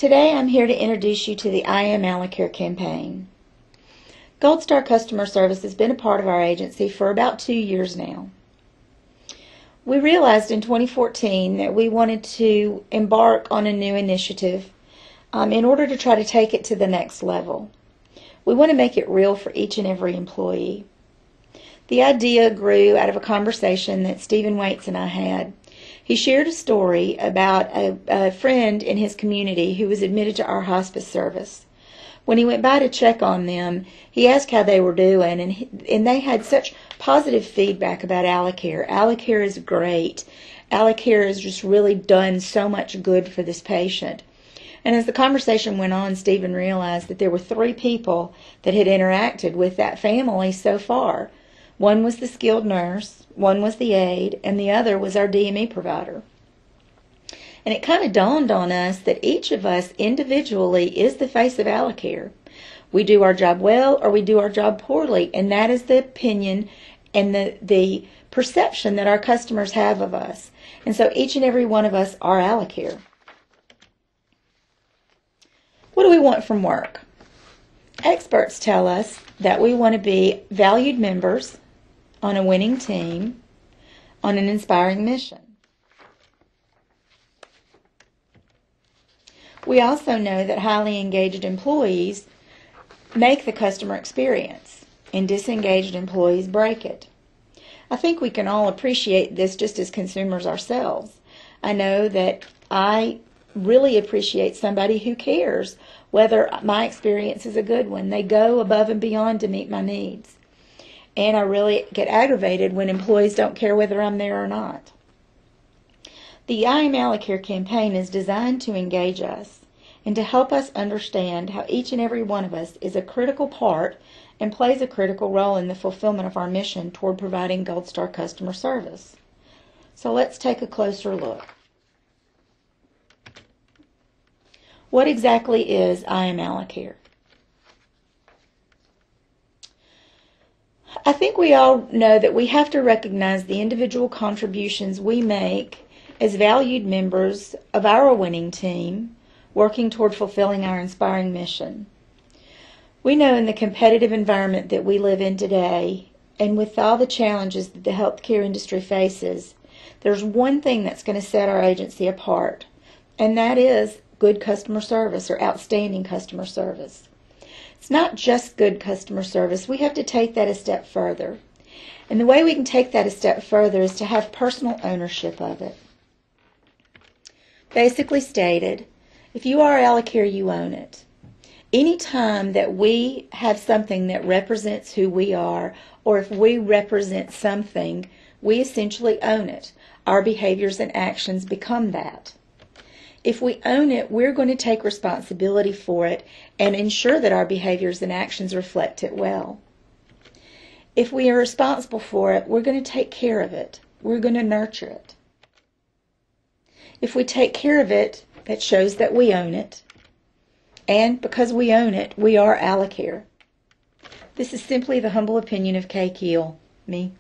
Today I'm here to introduce you to the I Am Alacare campaign. Gold Star Customer Service has been a part of our agency for about 2 years now. We realized in 2014 that we wanted to embark on a new initiative in order to try to take it to the next level. We want to make it real for each and every employee. The idea grew out of a conversation that Stephen Waits and I had. He shared a story about a friend in his community who was admitted to our hospice service. When he went by to check on them, he asked how they were doing, and they had such positive feedback about Alacare. Alacare is great. Alacare has just really done so much good for this patient. And as the conversation went on, Stephen realized that there were 3 people that had interacted with that family so far. One was the skilled nurse, one was the aide, and the other was our DME provider. And it kind of dawned on us that each of us individually is the face of Alacare. We do our job well or we do our job poorly, and that is the opinion and the perception that our customers have of us. And so each and every one of us are Alacare. What do we want from work? Experts tell us that we want to be valued members on a winning team, on an inspiring mission. We also know that highly engaged employees make the customer experience, and disengaged employees break it. I think we can all appreciate this just as consumers ourselves. I know that I really appreciate somebody who cares whether my experience is a good one. They go above and beyond to meet my needs. And I really get aggravated when employees don't care whether I'm there or not. The I Am Alacare campaign is designed to engage us and to help us understand how each and every one of us is a critical part and plays a critical role in the fulfillment of our mission toward providing Gold Star customer service. So let's take a closer look. What exactly is I Am Alacare? I think we all know that we have to recognize the individual contributions we make as valued members of our winning team working toward fulfilling our inspiring mission. We know in the competitive environment that we live in today, and with all the challenges that the healthcare industry faces, there's one thing that's going to set our agency apart, and that is good customer service or outstanding customer service. It's not just good customer service. We have to take that a step further. And the way we can take that a step further is to have personal ownership of it. Basically stated, if you are Alacare, you own it. Any time that we have something that represents who we are, or if we represent something, we essentially own it. Our behaviors and actions become that. If we own it, we're going to take responsibility for it and ensure that our behaviors and actions reflect it well. If we are responsible for it, we're going to take care of it. We're going to nurture it. If we take care of it, that shows that we own it. And because we own it, we are Alacare. This is simply the humble opinion of Kay Keel, me.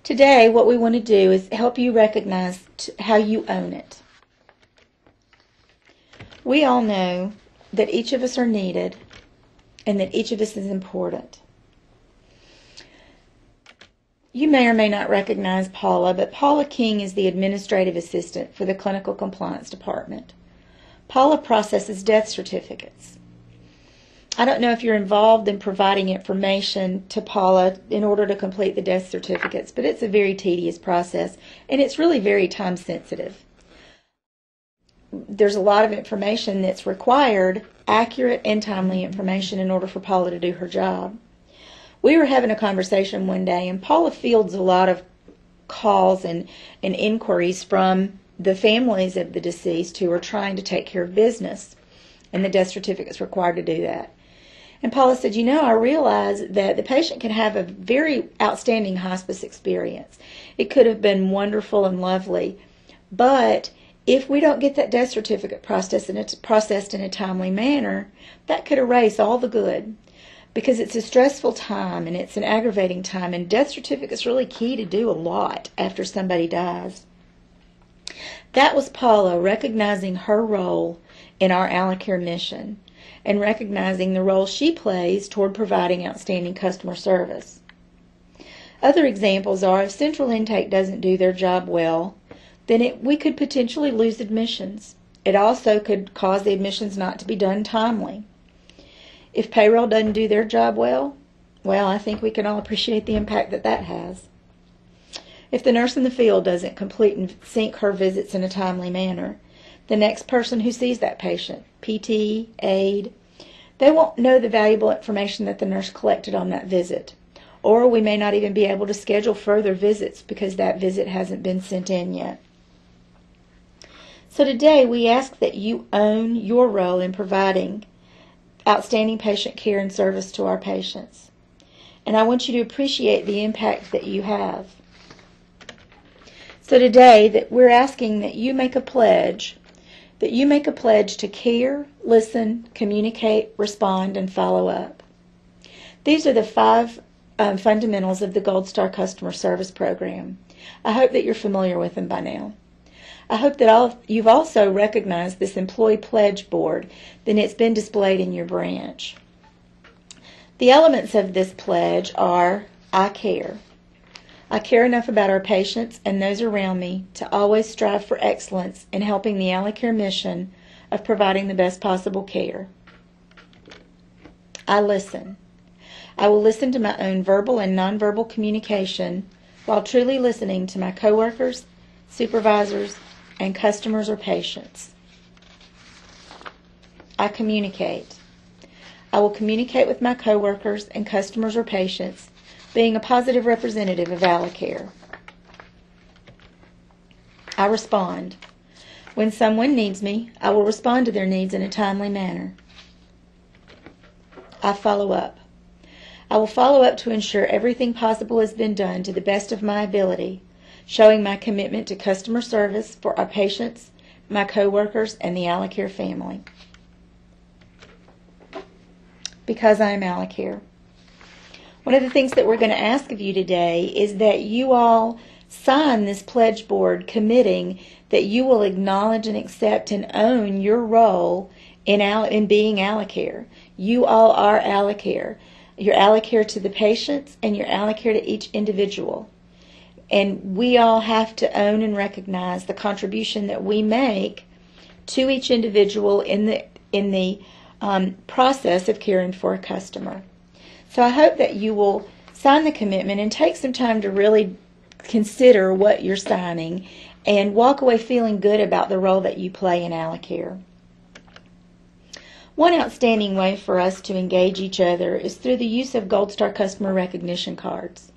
Today, what we want to do is help you recognize how you own it. We all know that each of us are needed and that each of us is important. You may or may not recognize Paula, but Paula King is the administrative assistant for the clinical compliance department. Paula processes death certificates. I don't know if you're involved in providing information to Paula in order to complete the death certificates, but it's a very tedious process, and it's really very time sensitive. There's a lot of information that's required, accurate and timely information, in order for Paula to do her job. We were having a conversation one day, and Paula fields a lot of calls and inquiries from the families of the deceased who are trying to take care of business, and the death certificate is required to do that. And Paula said, you know, I realize that the patient can have a very outstanding hospice experience. It could have been wonderful and lovely, but if we don't get that death certificate processed in a timely manner, that could erase all the good, because it's a stressful time and it's an aggravating time, and death certificate's really key to do a lot after somebody dies. That was Paula recognizing her role in our Alacare mission and recognizing the role she plays toward providing outstanding customer service. Other examples are if central intake doesn't do their job well, then we could potentially lose admissions. It also could cause the admissions not to be done timely. If payroll doesn't do their job well, I think we can all appreciate the impact that that has. If the nurse in the field doesn't complete and sync her visits in a timely manner, the next person who sees that patient, PT, aide, they won't know the valuable information that the nurse collected on that visit. Or we may not even be able to schedule further visits because that visit hasn't been sent in yet. So today we ask that you own your role in providing outstanding patient care and service to our patients. And I want you to appreciate the impact that you have. So today that we're asking that you make a pledge to care, listen, communicate, respond, and follow up. These are the 5 fundamentals of the Gold Star Customer Service Program. I hope that you're familiar with them by now. I hope that you've also recognized this employee pledge board, then it's been displayed in your branch. The elements of this pledge are: I care. I care enough about our patients and those around me to always strive for excellence in helping the Alacare mission of providing the best possible care. I listen. I will listen to my own verbal and nonverbal communication while truly listening to my coworkers, supervisors, and customers or patients. I communicate. I will communicate with my coworkers and customers or patients, being a positive representative of Alacare. I respond. When someone needs me, I will respond to their needs in a timely manner. I follow up. I will follow up to ensure everything possible has been done to the best of my ability, showing my commitment to customer service for our patients, my coworkers, and the Alacare family. Because I am Alacare. One of the things that we're going to ask of you today is that you all sign this pledge board committing that you will acknowledge and accept and own your role in being Alacare. You all are Alacare. You're Alacare to the patients and you're Alacare to each individual. And we all have to own and recognize the contribution that we make to each individual in the process of caring for a customer. So I hope that you will sign the commitment and take some time to really consider what you're signing and walk away feeling good about the role that you play in Alacare. One outstanding way for us to engage each other is through the use of Gold Star customer recognition cards.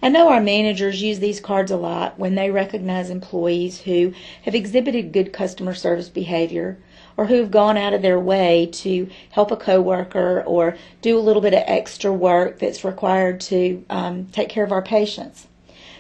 I know our managers use these cards a lot when they recognize employees who have exhibited good customer service behavior or who have gone out of their way to help a coworker or do a little bit of extra work that's required to take care of our patients.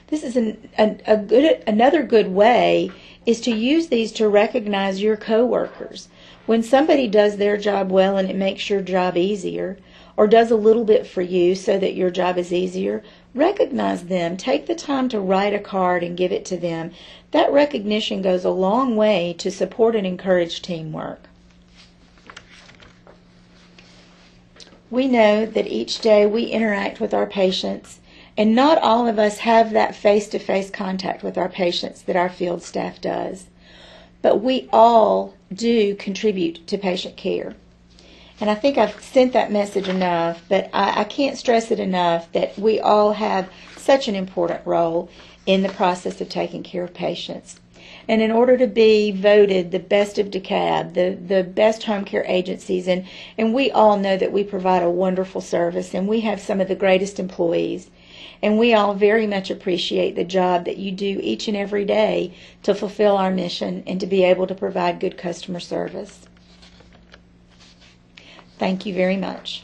This is another good way is to use these to recognize your coworkers. When somebody does their job well and it makes your job easier, or does a little bit for you so that your job is easier, recognize them. Take the time to write a card and give it to them. That recognition goes a long way to support and encourage teamwork. We know that each day we interact with our patients, and not all of us have that face-to-face contact with our patients that our field staff does. But we all do contribute to patient care. And I think I've sent that message enough, but I can't stress it enough that we all have such an important role in the process of taking care of patients. And in order to be voted the best of DeKalb, the best home care agencies, and we all know that we provide a wonderful service and we have some of the greatest employees. And we all very much appreciate the job that you do each and every day to fulfill our mission and to be able to provide good customer service. Thank you very much.